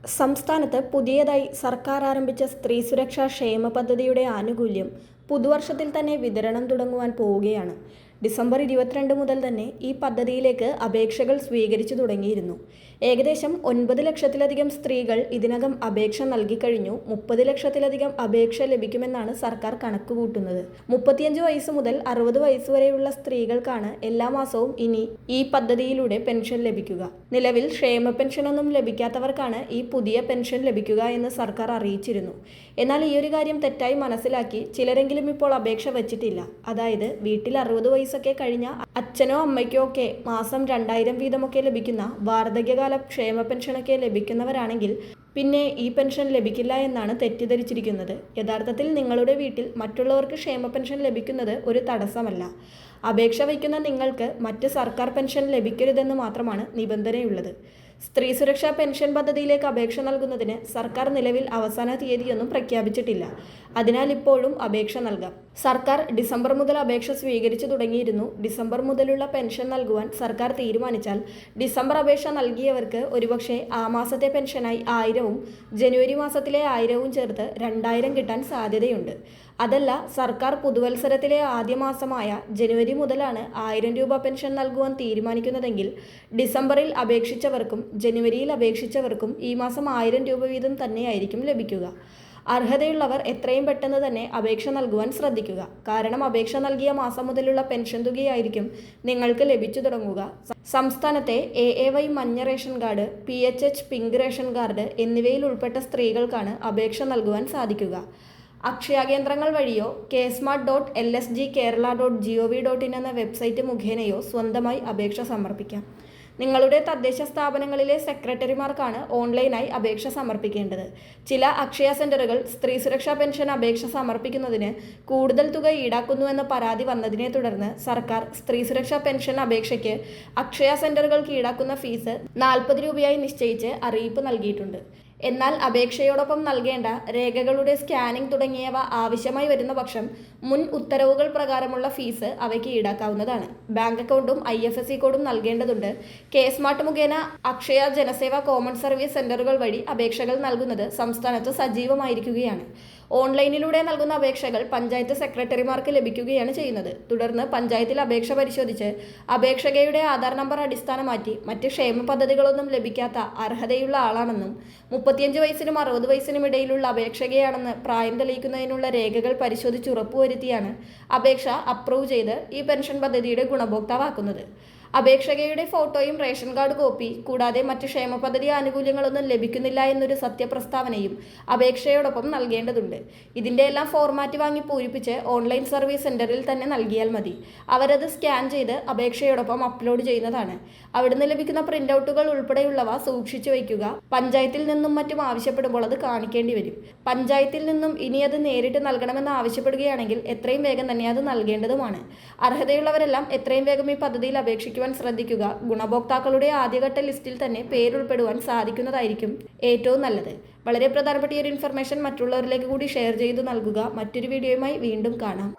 സംസ്ഥാനത്ത് പുതിയതായി സർക്കാർ ആരംഭിച്ച സ്ത്രീ സുരക്ഷാ ക്ഷേമ പദ്ധതിയുടെ ആനുകൂല്യം പുതുവർഷത്തിൽ തന്നെ വിതരണം തുടങ്ങുവാൻ പോവുകയാണ്. ഡിസംബർ 22 മുതൽ തന്നെ ഈ പദ്ധതിയിലേക്ക് അപേക്ഷകൾ സ്വീകരിച്ചു തുടങ്ങിയിരുന്നു. ഏകദേശം 9 ലക്ഷത്തിലധികം സ്ത്രീകൾ ഇതിനകം അപേക്ഷ നൽകിക്കഴിഞ്ഞു. 30 ലക്ഷത്തിലധികം അപേക്ഷ ലഭിക്കുമെന്നാണ് സർക്കാർ കണക്കുകൂട്ടുന്നത്. 35 വയസ്സ് മുതൽ 60 വയസ്സ് വരെയുള്ള സ്ത്രീകൾക്കാണ് എല്ലാ മാസവും ഇനി ഈ പദ്ധതിയിലൂടെ പെൻഷൻ ലഭിക്കുക. നിലവിൽ ക്ഷേമ പെൻഷനൊന്നും ലഭിക്കാത്തവർക്കാണ് ഈ പുതിയ പെൻഷൻ ലഭിക്കുക എന്ന് സർക്കാർ അറിയിച്ചിരുന്നു. എന്നാൽ ഈ ഒരു കാര്യം തെറ്റായി മനസ്സിലാക്കി ചിലരെങ്കിലും ഇപ്പോൾ അപേക്ഷ വച്ചിട്ടില്ല. അതായത് വീട്ടിൽ 60 വയസ്സൊക്കെ കഴിഞ്ഞ അച്ഛനോ അമ്മയ്ക്കോ ഒക്കെ മാസം 2000 വീതമൊക്കെ ലഭിക്കുന്ന വാർദ്ധക്യകാല ക്ഷേമ പെൻഷനൊക്കെ ലഭിക്കുന്നവരാണെങ്കിൽ പിന്നെ ഈ പെൻഷൻ ലഭിക്കില്ല എന്നാണ് തെറ്റിദ്ധരിച്ചിരിക്കുന്നത്. യഥാർത്ഥത്തിൽ നിങ്ങളുടെ വീട്ടിൽ മറ്റുള്ളവർക്ക് ക്ഷേമ പെൻഷൻ ലഭിക്കുന്നത് ഒരു തടസ്സമല്ല. അപേക്ഷ വയ്ക്കുന്ന നിങ്ങൾക്ക് മറ്റ് സർക്കാർ പെൻഷൻ ലഭിക്കരുതെന്ന് മാത്രമാണ് നിബന്ധനയുള്ളത്. സ്ത്രീ സുരക്ഷാ പെൻഷൻ പദ്ധതിയിലേക്ക് അപേക്ഷ നൽകുന്നതിന് സർക്കാർ നിലവിൽ അവസാന തീയതിയൊന്നും പ്രഖ്യാപിച്ചിട്ടില്ല. അതിനാൽ ഇപ്പോഴും അപേക്ഷ നൽകാം. സർക്കാർ ഡിസംബർ മുതൽ അപേക്ഷ സ്വീകരിച്ചു തുടങ്ങിയിരുന്നു. ഡിസംബർ മുതലുള്ള പെൻഷൻ നൽകുവാൻ സർക്കാർ തീരുമാനിച്ചാൽ ഡിസംബർ അപേക്ഷ നൽകിയവർക്ക് ഒരുപക്ഷെ ആ മാസത്തെ പെൻഷനായി 1000-ഉം ജനുവരി മാസത്തിലെ 1000-ഉം ചേർത്ത് 2000 കിട്ടാൻ സാധ്യതയുണ്ട്. അതല്ല, സർക്കാർ പുതുവത്സരത്തിലെ ആദ്യ മാസമായ ജനുവരി മുതലാണ് 1000 രൂപ പെൻഷൻ നൽകുവാൻ തീരുമാനിക്കുന്നതെങ്കിൽ ഡിസംബറിൽ അപേക്ഷിച്ചവർക്കും ജനുവരിയിൽ അപേക്ഷിച്ചവർക്കും ഈ മാസം 1000 രൂപ വീതം തന്നെയായിരിക്കും ലഭിക്കുക. അർഹതയുള്ളവർ എത്രയും പെട്ടെന്ന് തന്നെ അപേക്ഷ നൽകുവാൻ ശ്രദ്ധിക്കുക. കാരണം അപേക്ഷ നൽകിയ മാസം മുതലുള്ള പെൻഷൻ തുകയായിരിക്കും നിങ്ങൾക്ക് ലഭിച്ചു തുടങ്ങുക. സംസ്ഥാനത്തെ AAY മഞ്ഞ ration card, PHH pink ration card എന്നിവയിൽ ഉൾപ്പെട്ട സ്ത്രീകൾക്കാണ് അപേക്ഷ നൽകുവാൻ സാധിക്കുക. അക്ഷയ കേന്ദ്രങ്ങൾ വഴിയോ kesmart.lsgkerala.gov.in എന്ന വെബ്സൈറ്റ് മുഖേനയോ സ്വന്തമായി അപേക്ഷ സമർപ്പിക്കാം. നിങ്ങളുടെ തദ്ദേശ സ്ഥാപനങ്ങളിലെ സെക്രട്ടറിമാർക്കാണ് ഓൺലൈനായി അപേക്ഷ സമർപ്പിക്കേണ്ടത്. ചില അക്ഷയ സെന്ററുകൾ സ്ത്രീ സുരക്ഷാ പെൻഷൻ അപേക്ഷ സമർപ്പിക്കുന്നതിന് കൂടുതൽ തുക ഈടാക്കുന്നുവെന്ന് പരാതി വന്നതിനെ തുടർന്ന് സർക്കാർ സ്ത്രീ സുരക്ഷാ പെൻഷൻ അപേക്ഷയ്ക്ക് അക്ഷയ സെന്ററുകൾക്ക് ഈടാക്കുന്ന ഫീസ് 40 രൂപയായി നിശ്ചയിച്ച് അറിയിപ്പ് നൽകിയിട്ടുണ്ട്. എന്നാൽ അപേക്ഷയോടൊപ്പം നൽകേണ്ട രേഖകളുടെ സ്കാനിംഗ് തുടങ്ങിയവ ആവശ്യമായി വരുന്ന പക്ഷം മുൻ ഉത്തരവുകൾ പ്രകാരമുള്ള ഫീസ് അവയ്ക്ക് ഈടാക്കാവുന്നതാണ്. ബാങ്ക് അക്കൗണ്ടും IFSC കോഡും നൽകേണ്ടതുണ്ട്. kesmart മുഖേന അക്ഷയ ജനസേവ കോമൺ സർവീസ് സെന്ററുകൾ വഴി അപേക്ഷകൾ നൽകുന്നത് സംസ്ഥാനത്ത് സജീവമായിരിക്കുകയാണ്. ഓൺലൈനിലൂടെ നൽകുന്ന അപേക്ഷകൾ പഞ്ചായത്ത് സെക്രട്ടറിമാർക്ക് ലഭിക്കുകയാണ് ചെയ്യുന്നത്. തുടർന്ന് പഞ്ചായത്തിൽ അപേക്ഷ പരിശോധിച്ച് അപേക്ഷകയുടെ ആധാർ നമ്പർ അടിസ്ഥാനമാക്കി മറ്റ് ക്ഷേമ പദ്ധതികളൊന്നും ലഭിക്കാത്ത അർഹതയുള്ള ആളാണെന്നും 35 വയസ്സിനും 60 വയസ്സിനും ഇടയിലുള്ള അപേക്ഷകയാണെന്ന് പ്രായം തെളിയിക്കുന്നതിനുള്ള രേഖകൾ പരിശോധിച്ച് ഉറപ്പുവരുത്തിയാണ് അപേക്ഷ അപ്രൂവ് ചെയ്ത് ഈ പെൻഷൻ പദ്ധതിയുടെ ഗുണഭോക്താവാക്കുന്നത്. അപേക്ഷകയുടെ ഫോട്ടോയും റേഷൻ കാർഡ് കോപ്പി കൂടാതെ മറ്റ് ക്ഷേമ പദ്ധതി ആനുകൂല്യങ്ങളൊന്നും ലഭിക്കുന്നില്ല എന്നൊരു സത്യപ്രസ്താവനയും അപേക്ഷയോടൊപ്പം നൽകേണ്ടതുണ്ട്. ഇതിൻ്റെ എല്ലാം ഫോർമാറ്റ് വാങ്ങി പൂരിപ്പിച്ച് ഓൺലൈൻ സർവീസ് സെന്ററിൽ തന്നെ നൽകിയാൽ മതി. അവരത് സ്കാൻ ചെയ്ത് അപേക്ഷയോടൊപ്പം അപ്ലോഡ് ചെയ്യുന്നതാണ്. അവിടുന്ന് ലഭിക്കുന്ന പ്രിന്റ് ഔട്ടുകൾ ഉൾപ്പെടെയുള്ളവ സൂക്ഷിച്ചു വയ്ക്കുക. പഞ്ചായത്തിൽ നിന്നും മറ്റും ആവശ്യപ്പെടുമ്പോൾ അത് കാണിക്കേണ്ടി വരും. പഞ്ചായത്തിൽ നിന്നും ഇനി അത് നേരിട്ട് നൽകണമെന്ന് ആവശ്യപ്പെടുകയാണെങ്കിൽ എത്രയും വേഗം തന്നെ അത് നൽകേണ്ടതുമാണ്. അർഹതയുള്ളവരെല്ലാം എത്രയും വേഗം ഈ പദ്ധതിയിൽ അപേക്ഷിക്കുക ശ്രദ്ധിക്കുക. ഗുണഭോക്താക്കളുടെ ആദ്യഘട്ട ലിസ്റ്റിൽ തന്നെ പേരുൾപ്പെടുവാൻ സാധിക്കുന്നതായിരിക്കും ഏറ്റവും നല്ലത്. വളരെ പ്രധാനപ്പെട്ട ഈ ഒരു ഇൻഫർമേഷൻ മറ്റുള്ളവരിലേക്ക് കൂടി ഷെയർ ചെയ്തു നൽകുക. മറ്റൊരു വീഡിയോയുമായി വീണ്ടും കാണാം.